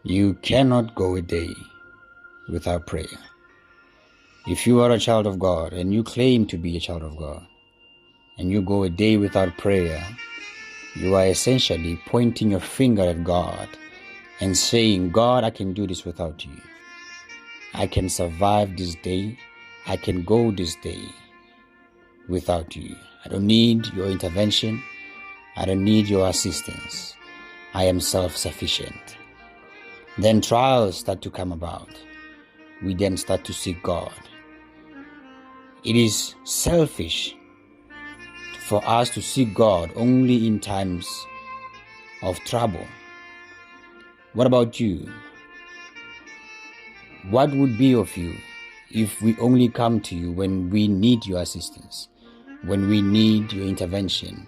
You cannot go a day without prayer. If you are a child of God and you claim to be a child of God and you go a day without prayer, you are essentially pointing your finger at God and saying, God, I can do this without you. I can survive this day. I can go this day without you. I don't need your intervention. I don't need your assistance. I am self-sufficient. Then trials start to come about. We then start to seek God. It is selfish for us to seek God only in times of trouble. What about you? What would be of you if we only come to you when we need your assistance, when we need your intervention?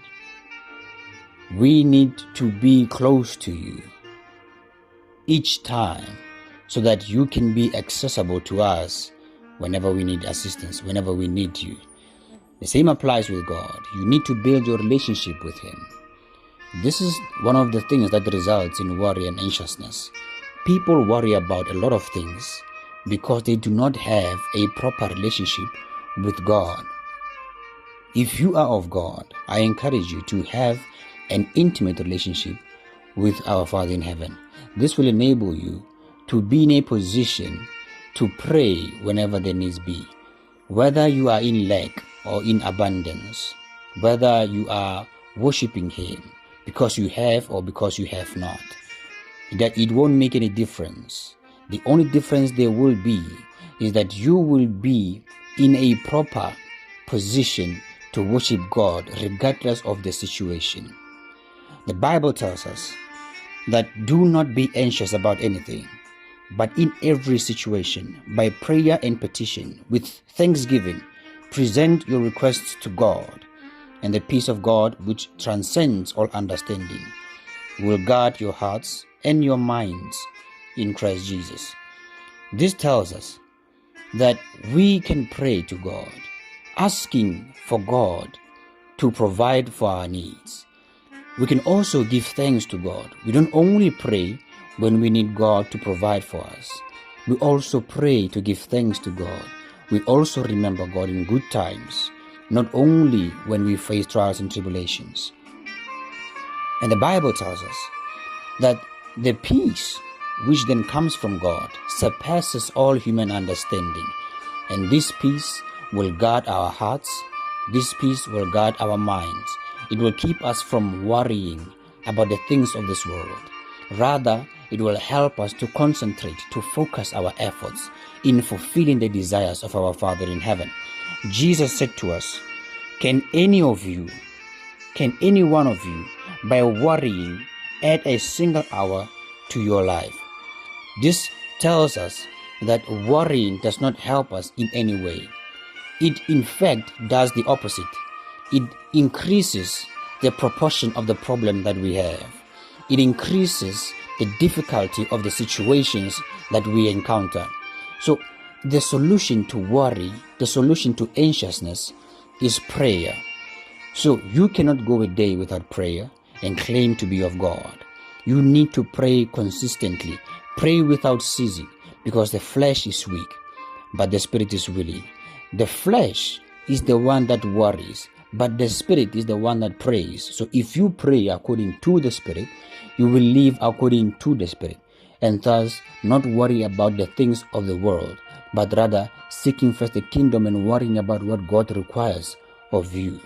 We need to be close to you each time so that you can be accessible to us whenever we need assistance, whenever we need you. The same applies with God. You need to build your relationship with Him. This is one of the things that results in worry and anxiousness. People worry about a lot of things because they do not have a proper relationship with God. If you are of God, I encourage you to have an intimate relationship with our Father in heaven. This will enable you to be in a position to pray whenever there needs be. Whether you are in lack or in abundance, whether you are worshiping Him because you have or because you have not, that it won't make any difference. The only difference there will be is that you will be in a proper position to worship God regardless of the situation. The Bible tells us that do not be anxious about anything, but in every situation, by prayer and petition, with thanksgiving, present your requests to God, and the peace of God, which transcends all understanding, will guard your hearts and your minds in Christ Jesus. This tells us that we can pray to God, asking for God to provide for our needs. We can also give thanks to God. We don't only pray when we need God to provide for us. We also pray to give thanks to God. We also remember God in good times, not only when we face trials and tribulations. And the Bible tells us that the peace which then comes from God surpasses all human understanding. And this peace will guard our hearts. This peace will guard our minds. It will keep us from worrying about the things of this world. Rather, it will help us to concentrate, to focus our efforts in fulfilling the desires of our Father in heaven. Jesus said to us, can any one of you, by worrying, add a single hour to your life? This tells us that worrying does not help us in any way. It in fact does the opposite. It increases the proportion of the problem that we have. It increases the difficulty of the situations that we encounter. So the solution to worry, the solution to anxiousness is prayer. So you cannot go a day without prayer and claim to be of God. You need to pray consistently. Pray without ceasing, because the flesh is weak, but the spirit is willing. The flesh is the one that worries, but the spirit is the one that prays. So if you pray according to the spirit, you will live according to the spirit, and thus not worry about the things of the world, but rather seeking first the kingdom and worrying about what God requires of you.